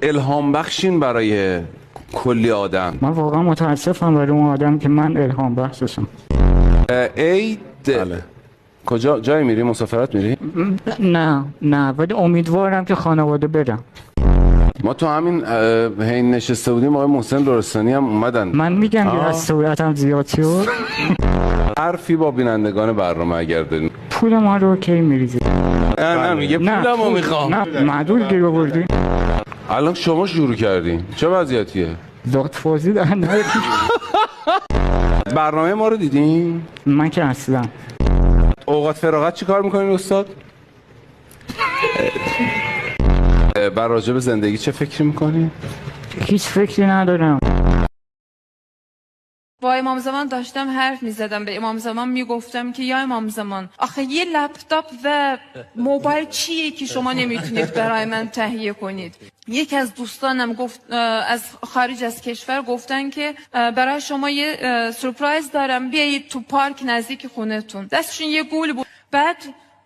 الهام بخشین برای کلی آدم. من واقعا متاسفم برای اون آدم که من الهام بخششم. عید بله. کجا جای میری؟ مسافرت میری؟ نه ولی امیدوارم که خانواده برم. ما تو همین حین نشسته بودیم آقای محسن لرستانی هم اومدن. من میگم که از صورتم زیاد شد. حرفی با بینندگان برنامه اگر دارین؟ پول ما رو کی میریزی؟ نه میگه پولمو میخوام. نه معدول گیر آوردی. الان شما شروع کردین چه وضعیتیه؟ لطف‌بازی در برنامه ما رو دیدین؟ من که اصلا. اوقات فراغت چی کار میکنین استاد؟ بر راجع به زندگی چه فکری میکنین؟ هیچ فکری ندارم. با امام زمان داشتم حرف میزدم، به امام زمان میگفتم که یا امام زمان آخه یه لپتاپ و موبایل چیه که شما نمیتونید برای من تهیه کنید؟ یکی از دوستانم گفت از خارج از کشور گفتن که برای شما یه سورپرایز دارم، بیایید تو پارک نزدیک خونتون. دستشون یه گول بود، بعد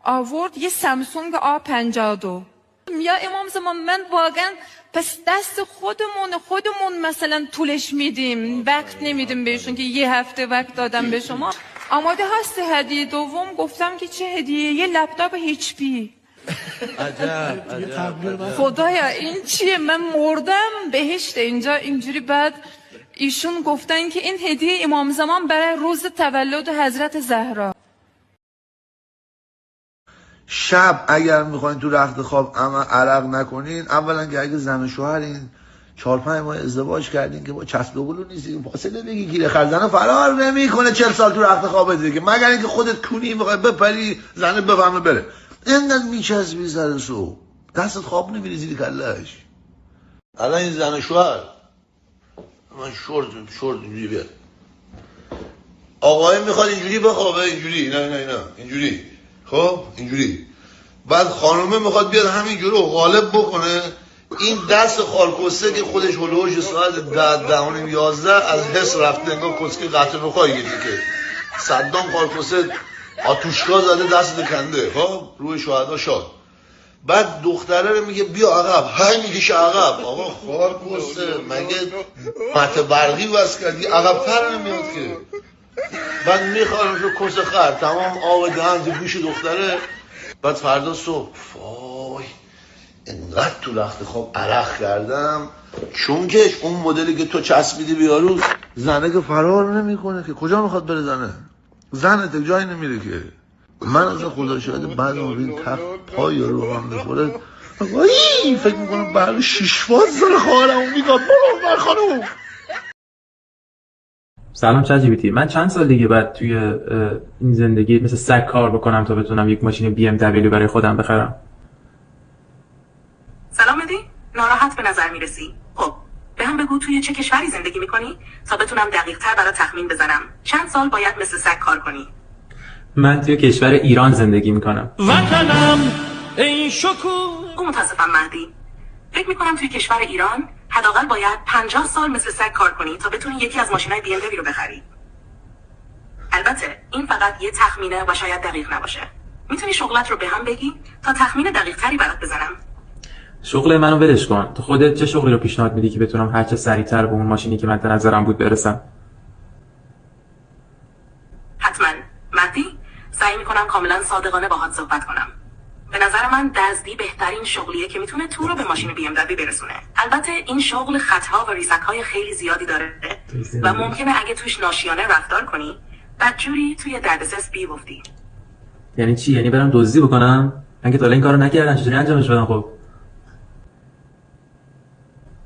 آورد یه سامسونگ A52. یا امام زمان من واقعا پس دست خودمون مثلا طولش میدیم، وقت نمیدیم بهشون که یه هفته وقت دادم به شما. آماده هست هدیه دوم؟ گفتم که چه هدیه؟ یه لپتاپ HP. عجب. خدایا این چیه؟ من مردم بهشت اینجا اینجوری. بعد ایشون گفتن که این هدیه امام زمان برای روز تولد حضرت زهرا. شب اگر میخواین تو رخت خواب اما عرق نکنین، اولا که اگه زن و شوهرین 4-5 ماه ازدواج کردین که با چسب و گلو نیستین، فاصله بگیری خرزنه فرار نمیکنه 40 سال تو رخت خواب دیگه، مگر اینکه خودت کونی میخوای بپری زنه بفهمه بره. اینقدر میچسبی سر سو دستت خواب نمیری زیر کلش. الان این زن و شوهر من شورت اینجوری بیاد، آقای میخواد اینجوری بخوابه، اینجوری نه اینجوری، خب اینجوری، بعد خانومه میخواد بیاد همینجوری رو غالب بکنه. این دست خالکسته که خودش هلوش ساعت 10:11 از حس رفته، انگار کسکی قطع نخواهی گیری که صدام خالکسته آتوشکا زده دست کنده، خب روی شهدا شاد. بعد دختره رو میگه بیا عقب، های میکشه عقب. آقا خالکسته مگه مت برقی واسه کردی عقب‌تر نمیاد که. بعد میخوام رو کس خر تمام آب دهن تو گوش دختره. بعد فردا صبح وای انقدر تو رخت خواب عرق کردم، چون که اون مدلی که تو چسبیدی بیارو زنه که فرار نمیکنه که، کجا میخواد بره زنه تا جایی نمیره که. من از خدا شاهده بعد این تخت پای رو هم بخوره وای فکر میکنم بعد 6 فاز زن خواهرمون میگاد برو بر خانوم. سلام چجیبیتی. من چند سال دیگه بعد توی این زندگی مثل سگ کار بکنم تا بتونم یک ماشین BMW برای خودم بخرم. سلام مدی، ناراحت به نظر میرسی. خب به هم بگو توی چه کشوری زندگی میکنی تا بتونم دقیق تر برای تخمین بزنم چند سال باید مثل سگ کار کنی. من توی کشور ایران زندگی میکنم. وطنم این شکو. متاسفم مهدی، فکر میکنم توی کشور ایران حداقل باید 50 سال مثل سگ کار کنی تا بتونی یکی از ماشینای BMW رو بخری. البته این فقط یه تخمینه و شاید دقیق نباشه. میتونی شغلت رو به هم بگی تا تخمین دقیق تری برات بزنم. شغل منو ولش کن. تو خودت چه شغلی رو پیشنهاد میدی که بتونم هر چه سریعتر به اون ماشینی که مد نظرم بود برسم؟ حتما مهدی، سعی میکنم کاملا صادقانه باهات صحبت کنم. به نظر من دزدی بهترین شغلیه که میتونه تو رو به ماشین BMW برسونه. البته این شغل خطاها و ریسک‌های خیلی زیادی داره و ممکنه اگه توش ناشیانه رفتار کنی بدجوری توی دردسر بیفتی. یعنی چی؟ یعنی برم دزدی بکنم؟ من که تا این کارو نکردم، چجوری انجامش بدم؟ خب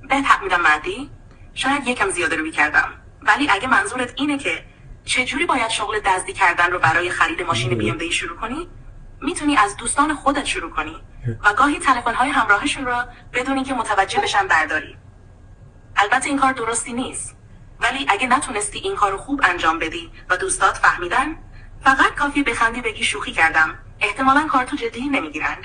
بهت حق میدم مهدی، شاید یکم زیاده روی کردم، ولی اگه منظورت اینه که چجوری باید شغل دزدی کردن رو برای خرید ماشین BMW شروع کنی، میتونی از دوستان خودت شروع کنی و گاهی تلفن‌های همراهشون رو بدون اینکه متوجه بشن برداری. البته این کار درستی نیست، ولی اگه نتونستی این کارو خوب انجام بدی و دوستات فهمیدن، فقط کافیه بخندی بگی شوخی کردم، احتمالاً کارتو جدی نمیگیرن.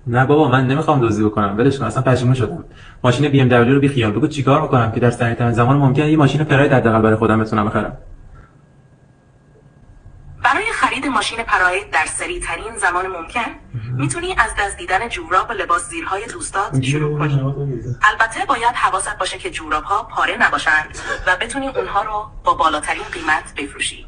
نه بابا من نمیخوام دزدی بکنم، ولش کن، اصلا پشیمون شدم. ماشین BMW رو بی خیال بگو چیکار میکنم که در سریع‌ترین زمان ممکن یه ماشین پراید حداقل برای خودم بتونم بخرم. برای خرید ماشین پراید در سریع ترین زمان ممکن میتونی از دست دیدن جوراب و لباس زیرهای دوستات شروع کنی. البته باید حواست باشه که جوراب ها پاره نباشن و بتونی اونها رو با بالاترین قیمت بفروشی.